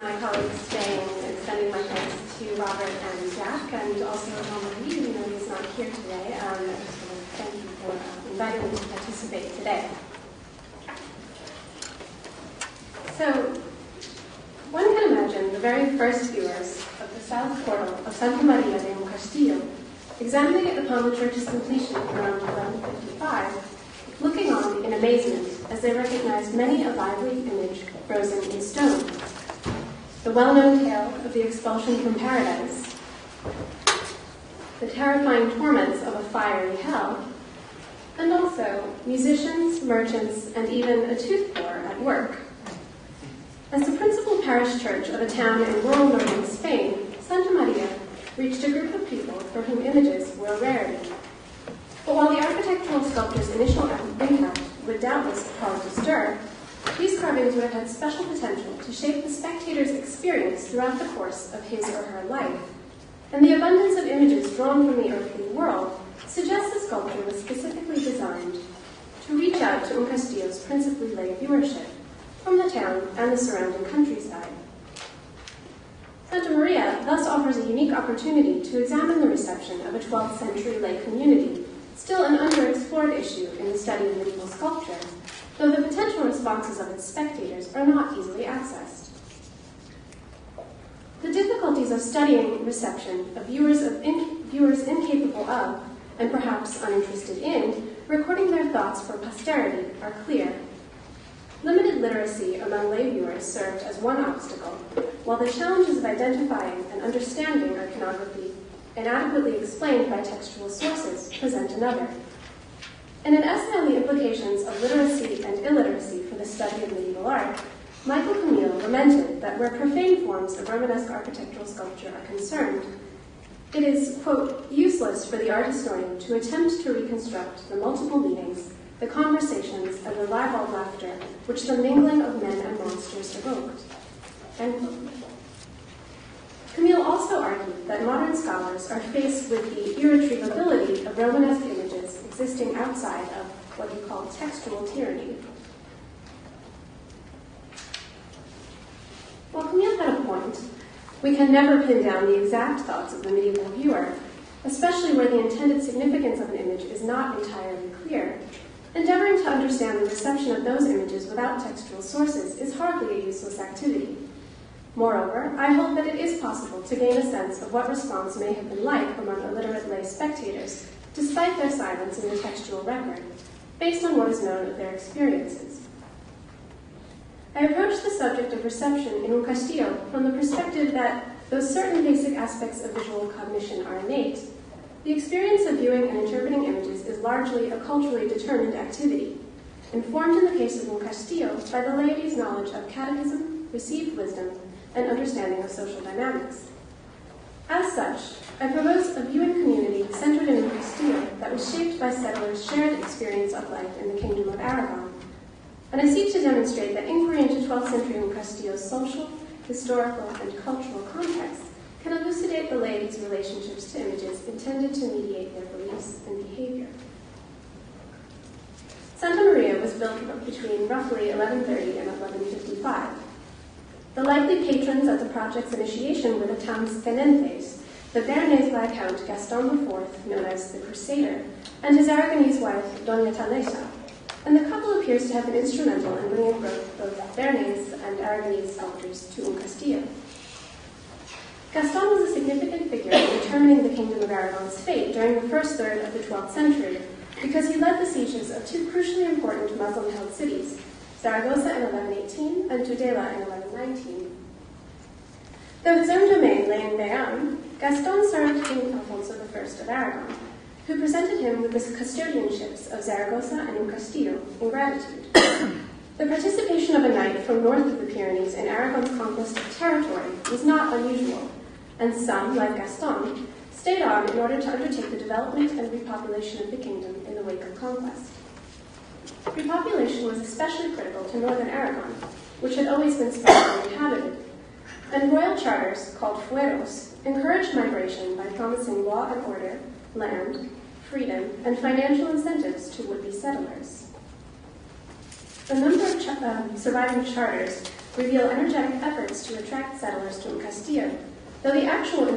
My colleagues staying and extending my thanks to Robert and Jack, and also María, even though he's not here today. I just want to thank you for inviting me to participate today. So, one can imagine the very first viewers of the south portal of Santa María de Uncastillo, examining it upon the church's completion around 1155, looking on in amazement as they recognized many a lively image frozen in stone. The well-known tale of the expulsion from paradise, the terrifying torments of a fiery hell, and also musicians, merchants, and even a tooth puller at work. As the principal parish church of a town in rural northern Spain, Santa María reached a group of people for whom images were a rarity. But while the architectural sculptor's initial impact would doubtless cause a stir, these carvings would have had special potential to shape the spectator's experience throughout the course of his or her life. And the abundance of images drawn from the earthly world suggests the sculpture was specifically designed to reach out to Uncastillo's principally lay viewership from the town and the surrounding countryside. Santa María thus offers a unique opportunity to examine the reception of a 12th century lay community, still an underexplored issue in the study of medieval sculpture, though the potential responses of its spectators are not easily accessed. The difficulties of studying reception of viewers incapable of, and perhaps uninterested in, recording their thoughts for posterity are clear. Limited literacy among lay viewers served as one obstacle, while the challenges of identifying and understanding iconography, inadequately explained by textual sources, present another. In an essay on the implications of literacy and illiteracy for the study of medieval art, Michael Camille lamented that where profane forms of Romanesque architectural sculpture are concerned, it is, quote, useless for the art historian to attempt to reconstruct the multiple meanings, the conversations, and the ribald laughter which the mingling of men and monsters evoked, end quote. Camille also argued that modern scholars are faced with the irretrievability of Romanesque images existing outside of what he called textual tyranny. While Camille had a point, we can never pin down the exact thoughts of the medieval viewer, especially where the intended significance of an image is not entirely clear. Endeavoring to understand the reception of those images without textual sources is hardly a useless activity. Moreover, I hope that it is possible to gain a sense of what response may have been like among illiterate lay spectators, despite their silence in the textual record, based on what is known of their experiences. I approached the subject of reception in Uncastillo from the perspective that, though certain basic aspects of visual cognition are innate, the experience of viewing and interpreting images is largely a culturally determined activity, informed in the case of Uncastillo by the laity's knowledge of catechism, received wisdom, and understanding of social dynamics. As such, I propose a viewing community centered in Uncastillo that was shaped by settlers' shared experience of life in the Kingdom of Aragon, and I seek to demonstrate that inquiry into 12th century Uncastillo's social, historical, and cultural context can elucidate the laity's relationships to images intended to mediate their beliefs and behavior. Santa María was built between roughly 1130 and 1155. The likely patrons at the project's initiation were the town's tenentes, the Bernese Viscount Gaston IV, known as the Crusader, and his Aragonese wife, Doña Teresa, and the couple appears to have been instrumental in bringing both Bernese and Aragonese sculptors to Uncastillo. Gaston was a significant figure in determining the Kingdom of Aragon's fate during the first third of the 12th century, because he led the sieges of two crucially important Muslim-held cities, Zaragoza in 1118 and Tudela in 1119. Though his own domain lay in Bearn, Gaston served King Alfonso I of Aragon, who presented him with the custodianships of Zaragoza and Uncastillo in gratitude. The participation of a knight from north of the Pyrenees in Aragon's conquest of territory was not unusual, and some, like Gaston, stayed on in order to undertake the development and repopulation of the kingdom in the wake of conquest. Repopulation was especially critical to northern Aragon, which had always been sparsely inhabited, and royal charters, called fueros, encouraged migration by promising law and order, land, freedom, and financial incentives to would-be settlers. A number of surviving charters reveal energetic efforts to attract settlers to Uncastillo, though the actual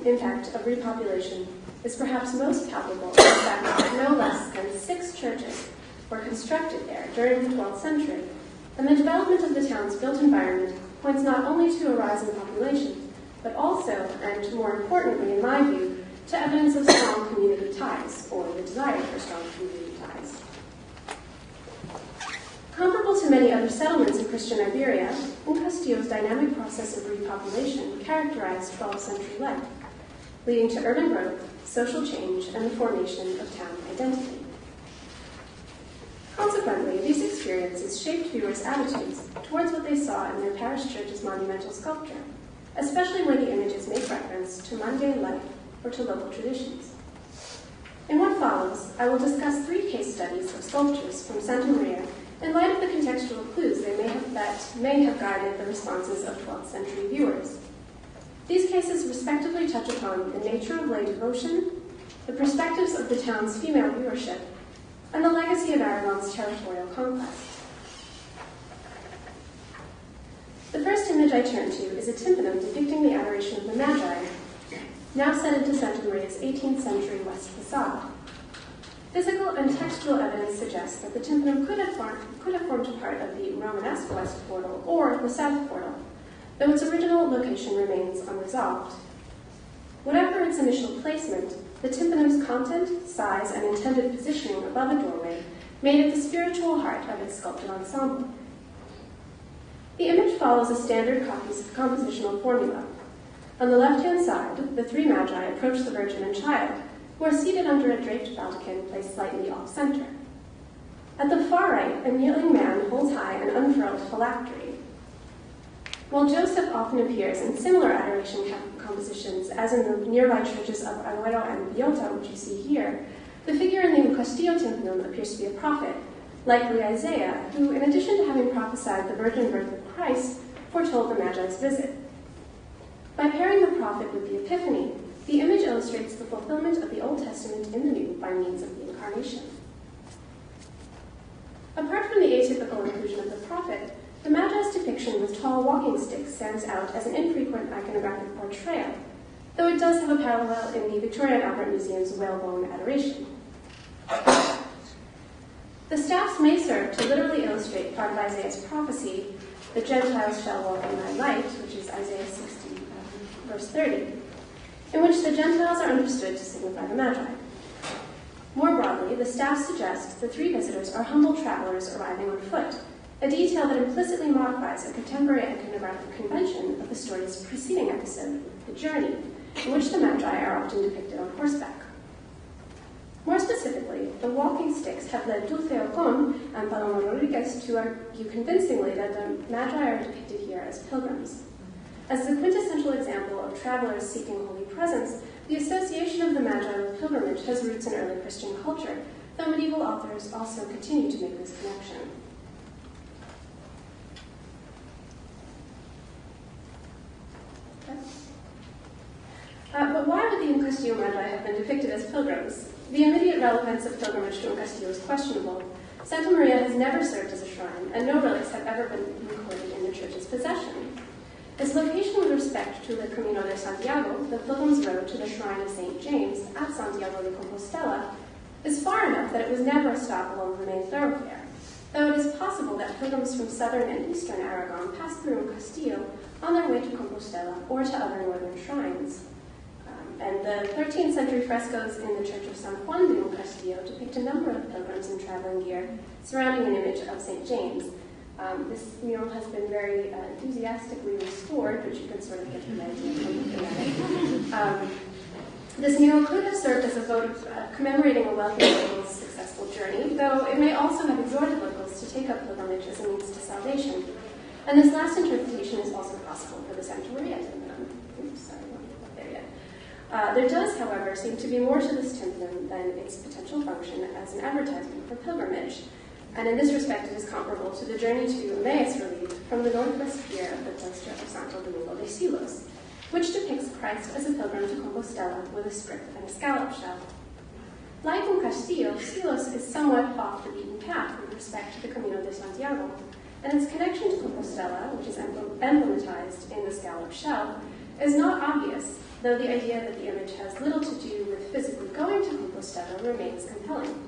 impact of repopulation is perhaps most palpable in the fact that no less than 6 churches were constructed there during the 12th century, and the development of the town's built environment points not only to a rise in population, but also, and more importantly in my view, to evidence of strong community ties, or the desire for strong community ties. Comparable to many other settlements in Christian Iberia, Uncastillo's dynamic process of repopulation characterized 12th century life, leading to urban growth, social change, and the formation of town identity. Consequently, these experiences shaped viewers' attitudes towards what they saw in their parish church's monumental sculpture, especially where the images make reference to mundane life or to local traditions. In what follows, I will discuss 3 case studies of sculptures from Santa Maria in light of the contextual clues that may have guided the responses of 12th century viewers. These cases respectively touch upon the nature of lay devotion, the perspectives of the town's female viewership, and the legacy of Aragon's territorial conquest. The first image I turn to is a tympanum depicting the adoration of the Magi, now set into Santa Maria's 18th century west facade. Physical and textual evidence suggests that the tympanum could have formed a part of the Romanesque west portal or the south portal, though its original location remains unresolved. Whatever its initial placement, the tympanum's content, size, and intended positioning above a doorway made it the spiritual heart of its sculpted ensemble. The image follows a standard compositional formula. On the left-hand side, the 3 Magi approach the Virgin and Child, who are seated under a draped baldachin placed slightly off-center. At the far right, a kneeling man holds high an unfurled phylactery. While Joseph often appears in similar adoration compositions, as in the nearby churches of Agüero and Biota, which you see here, the figure in the Uncastillo tympanum appears to be a prophet, likely Isaiah, who, in addition to having prophesied the virgin birth of Christ, foretold the Magi's visit. By pairing the prophet with the Epiphany, the image illustrates the fulfillment of the Old Testament in the New by means of the Incarnation. Apart from the atypical inclusion of the prophet, the Magi's depiction with tall walking sticks stands out as an infrequent iconographic portrayal, though it does have a parallel in the Victoria and Albert Museum's whalebone adoration. The staffs may serve to literally illustrate part of Isaiah's prophecy, "The Gentiles shall walk in thy light," which is Isaiah 60, verse 30, in which the Gentiles are understood to signify the Magi. More broadly, the staffs suggest the 3 visitors are humble travelers arriving on foot, a detail that implicitly modifies a contemporary iconographic convention of the story's preceding episode, The Journey, in which the Magi are often depicted on horseback. More specifically, the walking sticks have led Dulce Ocon and Paloma Rodriguez to argue convincingly that the Magi are depicted here as pilgrims. As the quintessential example of travelers seeking holy presence, the association of the Magi with pilgrimage has roots in early Christian culture, though medieval authors also continue to make this connection. But why would the Uncastillo Magi have been depicted as pilgrims? The immediate relevance of pilgrimage to Uncastillo is questionable. Santa Maria has never served as a shrine, and no relics have ever been recorded in the church's possession. Its location with respect to the Camino de Santiago, the pilgrim's road to the shrine of St. James at Santiago de Compostela, is far enough that it was never a stop along the main thoroughfare, though it is possible that pilgrims from southern and eastern Aragon passed through Uncastillo on their way to Compostela or to other northern shrines. And the 13th century frescoes in the Church of San Juan de Uncastillo depict a number of pilgrims in traveling gear surrounding an image of St. James. This mural has been very enthusiastically restored, which you can sort of get the idea from looking at it. This mural could have served as a vote of commemorating a wealthy local's successful journey, though it may also have exhorted locals to take up pilgrimage as a means to salvation. And this last interpretation is also possible for the Santa Maria tympanum. Oops, sorry, not there yet. There does, however, seem to be more to this tympanum than its potential function as an advertisement for pilgrimage, and in this respect it is comparable to the journey to Emmaus relief from the northwest pier of the cloister of Santo Domingo de Silos, which depicts Christ as a pilgrim to Compostela with a scrip and a scallop shell. Like Uncastillo, Silos is somewhat off the beaten path with respect to the Camino de Santiago, and its connection to Compostela, which is emblematized in the scallop shell, is not obvious, though the idea that the image has little to do with physically going to Compostela remains compelling.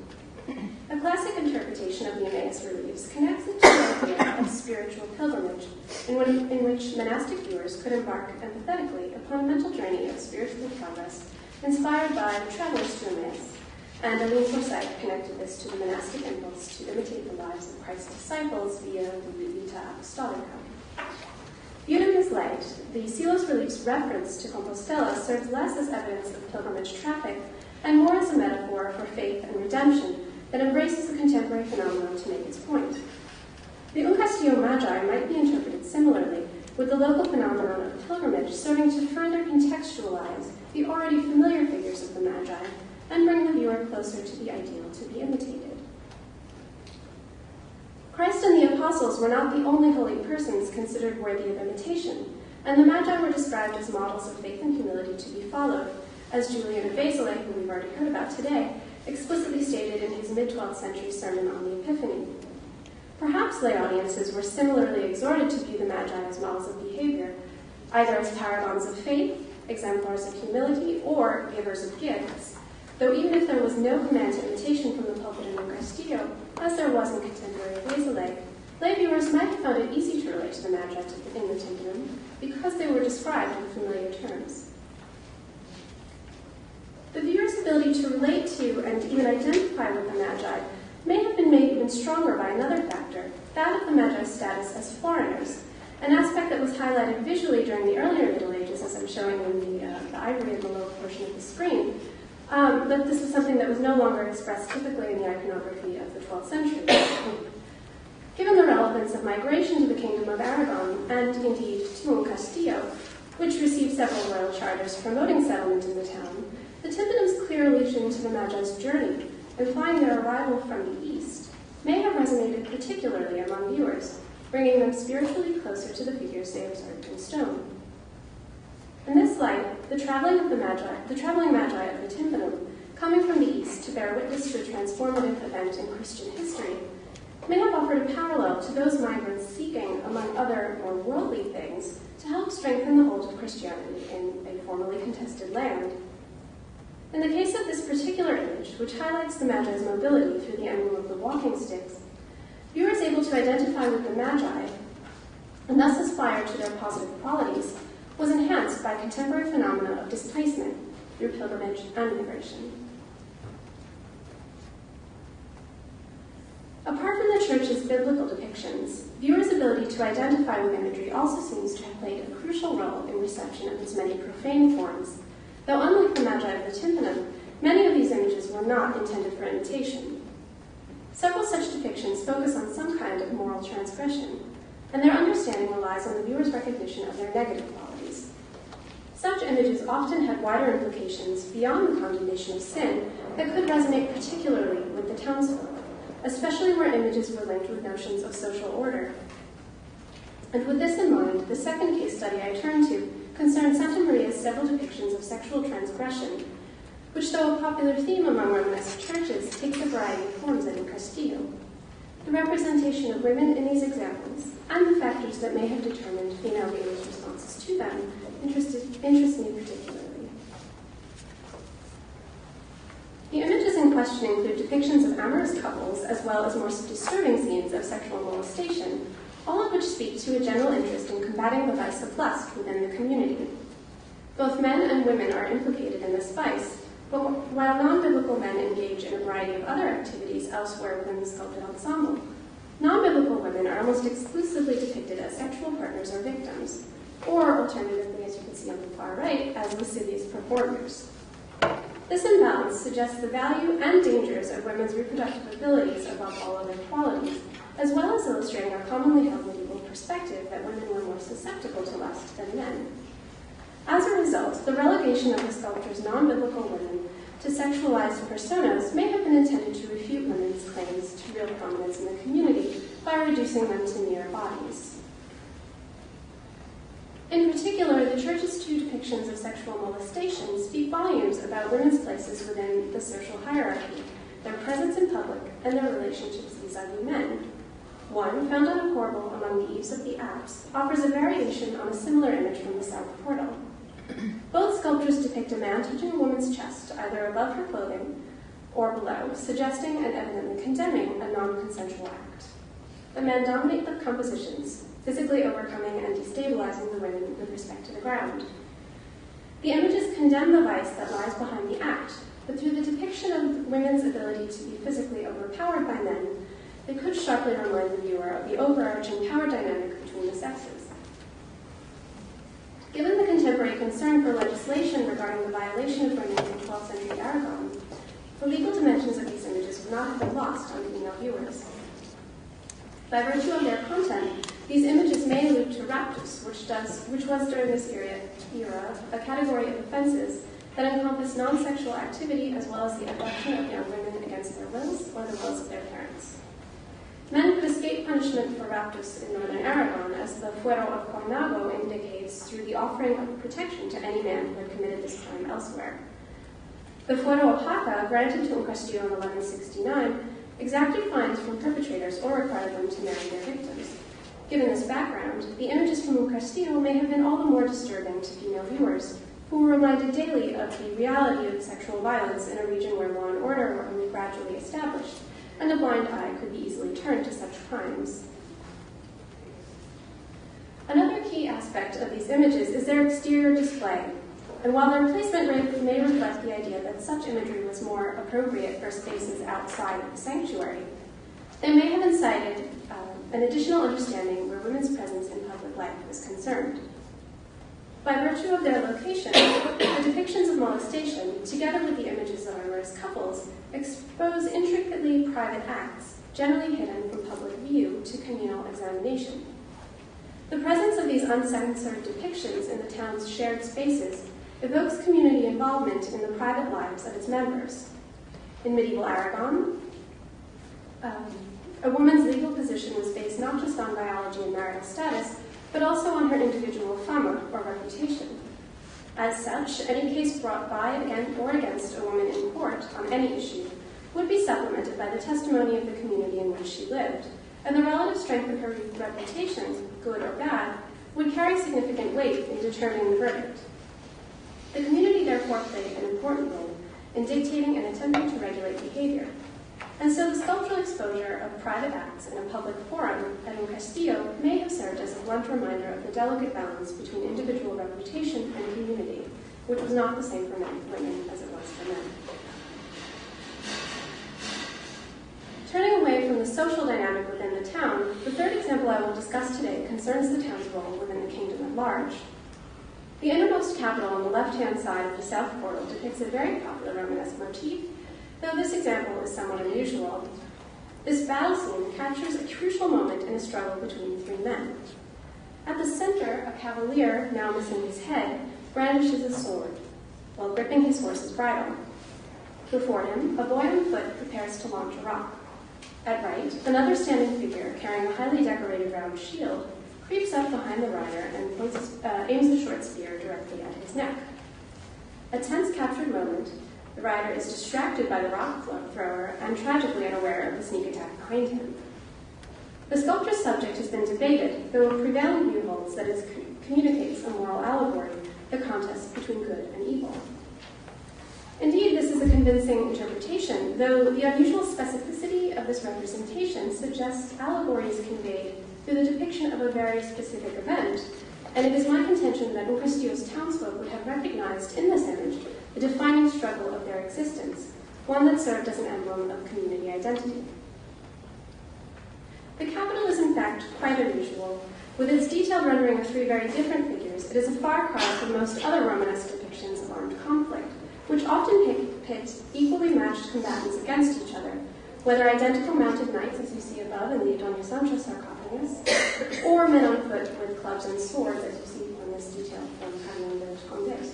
A classic interpretation of the Emmaus reliefs connects it to the idea of spiritual pilgrimage, in which monastic viewers could embark empathetically upon a mental journey of spiritual progress inspired by the travelers to Emmaus, and Aline Forsyth connected this to the monastic impulse to imitate the lives of Christ's disciples via the Vita Apostolica. Viewed in this light, the Silos relief's reference to Compostela serves less as evidence of pilgrimage traffic and more as a metaphor for faith and redemption that embraces the contemporary phenomenon to make its point. The Uncastillo Magi might be interpreted similarly, with the local phenomenon of pilgrimage serving to further contextualize the already familiar figures of the Magi and bring the viewer closer to the ideal to be imitated. Christ and the apostles were not the only holy persons considered worthy of imitation, and the Magi were described as models of faith and humility to be followed, as Julian of Basile, who we've already heard about today, explicitly stated in his mid-12th century sermon on the Epiphany. Perhaps lay audiences were similarly exhorted to view the Magi as models of behavior, either as paragons of faith, exemplars of humility, or givers of gifts, though even if there was no command to imitation from the pulpit in Uncastillo, as there was in contemporary Basile, lay viewers might have found it easy to relate to the Magi in the Timpanum because they were described in familiar terms. The viewer's ability to relate to and even identify with the Magi may have been made even stronger by another factor, that of the Magi's status as foreigners, an aspect that was highlighted visually during the earlier Middle Ages, as I'm showing in the ivory in the lower portion of the screen, but this is something that was no longer expressed typically in the iconography of the 12th century. Given the relevance of migration to the Kingdom of Aragon, and indeed to Uncastillo, which received several royal charters promoting settlement in the town, the Timpanum's clear allusion to the Magi's journey, implying their arrival from the east, may have resonated particularly among viewers, bringing them spiritually closer to the figures they observed in stone. In this light, the traveling Magi of the Timpanum, coming from the east to bear witness to a transformative event in Christian history, may have offered a parallel to those migrants seeking, among other more worldly things, to help strengthen the hold of Christianity in a formerly contested land. In the case of this particular image, which highlights the Magi's mobility through the emblem of the walking sticks, viewers able to identify with the Magi, and thus aspire to their positive qualities, was enhanced by contemporary phenomena of displacement through pilgrimage and migration. Apart from the Church's biblical depictions, viewers' ability to identify with imagery also seems to have played a crucial role in reception of its many profane forms, though unlike the Magi of the Timpanum, many of these images were not intended for imitation. Several such depictions focus on some kind of moral transgression, and their understanding relies on the viewer's recognition of their negative qualities. Such images often had wider implications beyond the condemnation of sin that could resonate particularly with the townsfolk, especially where images were linked with notions of social order. And with this in mind, the second case study I turn to concerns Santa Maria's several depictions of sexual transgression, which, though a popular theme among Romanesque churches, takes a variety of forms at Uncastillo. The representation of women in these examples, and the factors that may have determined female viewers' responses to them, interest me particularly. The images in question include depictions of amorous couples, as well as more disturbing scenes of sexual molestation, all of which speak to a general interest in combating the vice of lust within the community. Both men and women are implicated in this vice, but while non-biblical men engage in a variety of other activities elsewhere within the sculpted ensemble, non-biblical women are almost exclusively depicted as sexual partners or victims, or alternatively, as you can see on the far right, as lascivious performers. This imbalance suggests the value and dangers of women's reproductive abilities above all other qualities, as well as illustrating our commonly held medieval perspective that women were more susceptible to lust than men. As a result, the relegation of the sculptor's non-biblical women to sexualized personas may have been intended to refute women's claims to real prominence in the community by reducing them to mere bodies. In particular, the Church's two depictions of sexual molestation speak volumes about women's places within the social hierarchy, their presence in public, and their relationships vis-a-vis men. One, found on a corbel among the eaves of the apse, offers a variation on a similar image from the south portal. Both sculptures depict a man touching a woman's chest, either above her clothing or below, suggesting and evidently condemning a non-consensual act. The men dominate the compositions, physically overcoming and destabilizing the women with respect to the ground. The images condemn the vice that lies behind the act, but through the depiction of women's ability to be physically overpowered by men, they could sharply remind the viewer of the overarching power dynamic between the sexes. Given the contemporary concern for legislation regarding the violation of women in 12th-century Aragon, the legal dimensions of these images would not have been lost on female viewers. By virtue of their content, these images may allude to raptus, which was during this era a category of offenses that encompassed non-sexual activity as well as the abduction of young women against their wills or the wills of their parents. Men could escape punishment for raptus in northern Aragon, as the Fuero of Cornago indicates, through the offering of protection to any man who had committed this crime elsewhere. The Fuero of Jaca, granted to Uncastillo in 1169, exacted fines from perpetrators or required them to marry their victims. Given this background, the images from Uncastillo may have been all the more disturbing to female viewers, who were reminded daily of the reality of sexual violence in a region where law and order were only gradually established, and a blind eye could be easily turned to such crimes. Another key aspect of these images is their exterior display, and while their placement may reflect the idea that such imagery was more appropriate for spaces outside of the sanctuary, they may have incited an additional understanding where women's presence in public life was concerned. By virtue of their location, the depictions of molestation, together with the images of amorous couples, expose intricately private acts, generally hidden from public view, to communal examination. The presence of these uncensored depictions in the town's shared spaces evokes community involvement in the private lives of its members. In medieval Aragon, a woman's legal position was based not just on biology and marital status, but also on her individual fama, or reputation. As such, any case brought by or against a woman in court on any issue would be supplemented by the testimony of the community in which she lived, and the relative strength of her reputation, good or bad, would carry significant weight in determining the verdict. The community therefore played an important role in dictating and attempting to regulate behavior, and so the sculptural exposure of private acts in a public forum at Uncastillo may have served as a blunt reminder of the delicate balance between individual reputation and community, which was not the same for women as it was for men. Turning away from the social dynamic within the town, the third example I will discuss today concerns the town's role within the kingdom at large. The innermost capital on the left-hand side of the south portal depicts a very popular Romanesque motif, though this example is somewhat unusual. This battle scene captures a crucial moment in a struggle between three men. At the center, a cavalier, now missing his head, brandishes a sword, while gripping his horse's bridle. Before him, a boy on foot prepares to launch a rock. At right, another standing figure, carrying a highly decorated round shield, creeps up behind the rider and aims a short spear directly at his neck. A tense captured moment, the rider is distracted by the rock thrower and tragically unaware of the sneak attack behind him. The sculpture's subject has been debated, though a prevailing view holds that it communicates a moral allegory, the contest between good and evil. Indeed, this is a convincing interpretation, though the unusual specificity of this representation suggests allegory is conveyed through the depiction of a very specific event, and it is my contention that Uncastillo's townsfolk would have recognized in this image the defining struggle of their existence, one that served as an emblem of community identity. The capital is in fact quite unusual. With its detailed rendering of three very different figures, it is a far cry from most other Romanesque depictions of armed conflict, which often pit equally matched combatants against each other, whether identical mounted knights, as you see above in the Doña Sancha sarcophagus, or men on foot with clubs and swords, as you see on this detail from Carillon de Condés.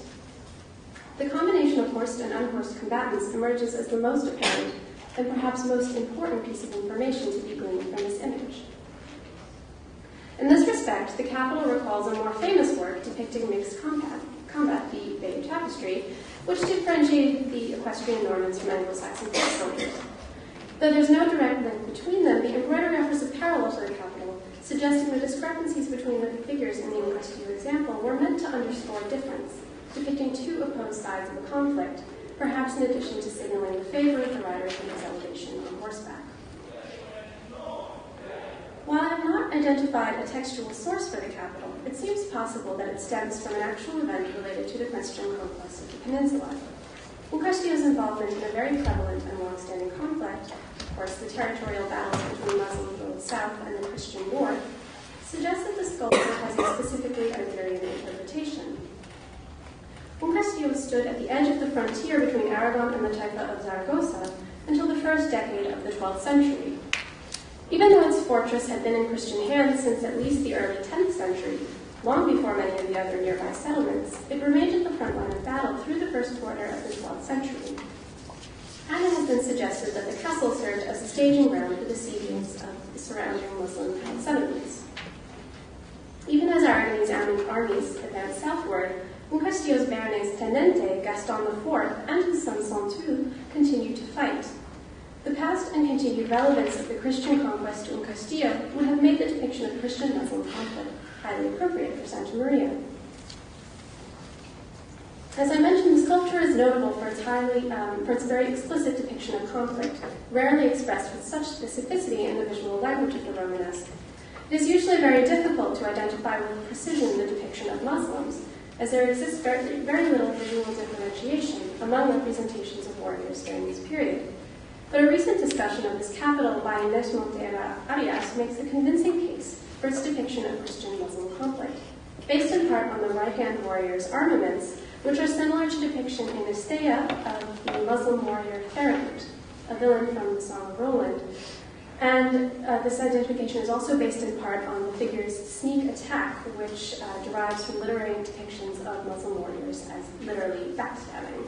The combination of horsed and unhorsed combatants emerges as the most apparent and perhaps most important piece of information to be gleaned from this image. In this respect, the capital recalls a more famous work depicting mixed combat, the Bay Tapestry, which differentiated the equestrian Normans from Anglo-Saxon foot soldiers. Though there's no direct link between them, the embroidery offers a parallel to the capital, suggesting the discrepancies between the figures in the Uncastillo example were meant to underscore difference, depicting two opposed sides of a conflict, perhaps in addition to signaling the favor of the rider from his elevation on horseback. While I have not identified a textual source for the capital, it seems possible that it stems from an actual event related to the Christian conquest of the peninsula. Uncastillo's involvement in a very prevalent and long-standing conflict, of course the territorial battles between Muslims in the south and the Christian north, suggests that the sculpture has a specifically Arthurian interpretation. Uncastillo stood at the edge of the frontier between Aragon and the Taifa of Zaragoza until the first decade of the 12th century. Even though its fortress had been in Christian hands since at least the early 10th century, long before many of the other nearby settlements, it remained at the front line of battle through the first quarter of the 12th century. And it has been suggested that the castle served as a staging ground for the siegings of the surrounding Muslim settlements. Even as Aragonese armies advanced southward, Uncastillo's Béarnais tenente, Gaston IV, and his son Santu continued to fight. The past and continued relevance of the Christian conquest to Uncastillo would have made the depiction of Christian-Muslim conflict highly appropriate for Santa Maria. As I mentioned, the sculpture is notable for its very explicit depiction of conflict, rarely expressed with such specificity in the visual language of the Romanesque. It is usually very difficult to identify with precision the depiction of Muslims, as there exists very little visual differentiation among representations of warriors during this period. But a recent discussion of this capital by Inés Montero Arias makes a convincing case for its depiction of Christian-Muslim conflict, based in part on the right-hand warrior's armaments, which are similar to depiction in Estella of the Muslim warrior Perratore, a villain from the Song of Roland. And this identification is also based in part on the figure's sneak attack, which derives from literary depictions of Muslim warriors as literally backstabbing.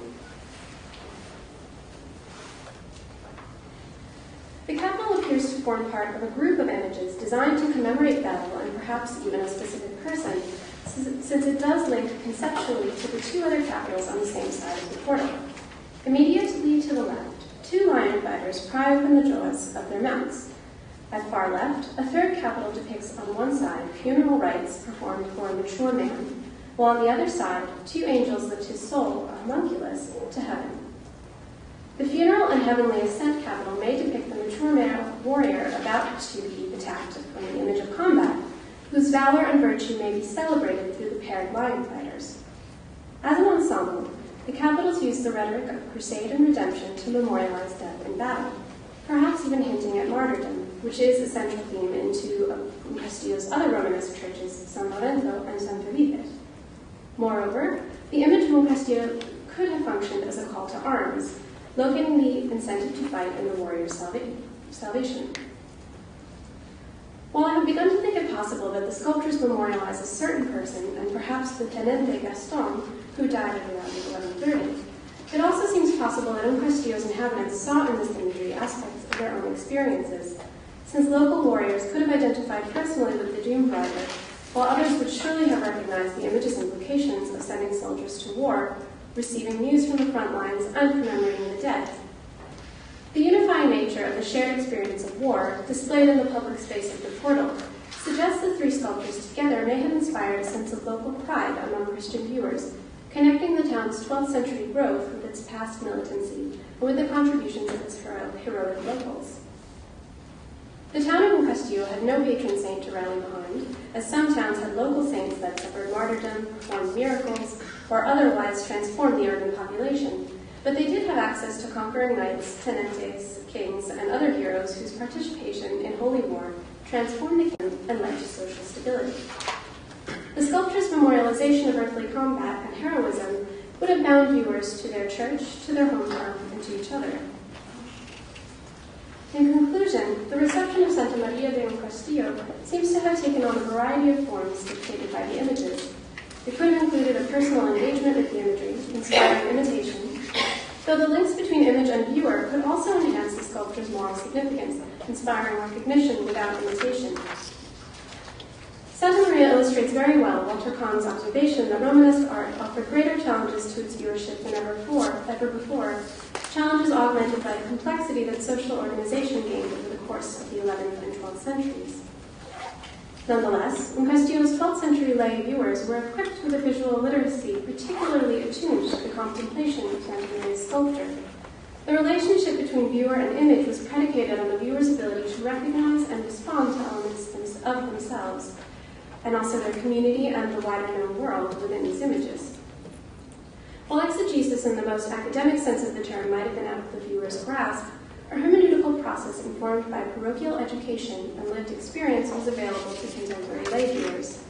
The capital appears to form part of a group of images designed to commemorate battle and perhaps even a specific person, since it does link conceptually to the two other capitals on the same side of the portal. Immediately to the left, two lion fighters pry open the jaws of their mounts. At far left, a third capital depicts on one side funeral rites performed for a mature man, while on the other side, two angels lift his soul, a homunculus, to heaven. The funeral and heavenly ascent capital may depict the mature male warrior about to be attacked from the image of combat, whose valor and virtue may be celebrated through the paired lion fighters. As an ensemble, the capitals use the rhetoric of crusade and redemption to memorialize death in battle, perhaps even hinting at martyrdom, which is a central theme in two of Uncastillo's other Romanesque churches, San Lorenzo and San Felipe. Moreover, the image of Uncastillo could have functioned as a call to arms, locating the incentive to fight in the warrior's salvation. While I have begun to think it possible that the sculptures memorialize a certain person, and perhaps the Tenente Gaston, who died at around 1130, it also seems possible that Uncastillo's inhabitants saw in this imagery aspects of their own experiences, since local warriors could have identified personally with the doomed rider, while others would surely have recognized the image's implications of sending soldiers to war, receiving news from the front lines, and commemorating the dead. The unifying nature of the shared experience of war, displayed in the public space of the portal, suggests the three sculptures together may have inspired a sense of local pride among Christian viewers, connecting the town's 12th century growth with its past militancy and with the contributions of its heroic locals. The town of Uncastillo had no patron saint to rally behind, as some towns had local saints that suffered martyrdom, performed miracles, or otherwise transformed the urban population, but they did have access to conquering knights, tenentes, kings, and other heroes whose participation in holy war transformed the kingdom and led to social stability. The sculpture's memorialization of earthly combat and heroism would have bound viewers to their church, to their hometown, and to each other. In conclusion, the reception of Santa Maria de Uncastillo seems to have taken on a variety of forms dictated by the images. It could have included a personal engagement with the imagery, inspiring imitation, though the links between image and viewer could also enhance the sculpture's moral significance, inspiring recognition without imitation. Santa Maria illustrates very well Walter Kahn's observation that Romanesque art offered greater challenges to its viewership than ever before, challenges augmented by the complexity that social organization gained over the course of the 11th and 12th centuries. Nonetheless, Uncastillo's 12th century lay viewers were equipped with a visual literacy particularly attuned to the contemplation of Santa Maria's sculpture. The relationship between viewer and image was predicated on the viewer's ability to recognize and respond to elements of themselves, and also their community and the wider known world within these images. While exegesis in the most academic sense of the term might have been out of the viewer's grasp, a hermeneutical process informed by parochial education and lived experience was available to contemporary lay viewers.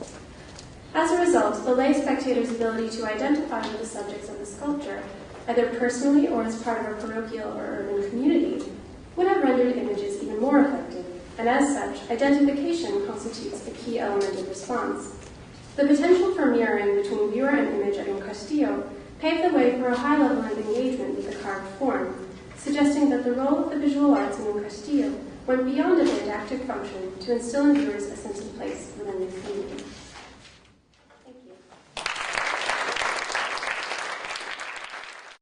As a result, the lay spectator's ability to identify with the subjects of the sculpture, either personally or as part of a parochial or urban community, would have rendered images even more effective, and as such, identification constitutes a key element of response. The potential for mirroring between viewer and image at Uncastillo paved the way for a high level of engagement with the carved form, suggesting that the role of the visual arts in Uncastillo went beyond a didactic function to instill in viewers a sense of place within the community.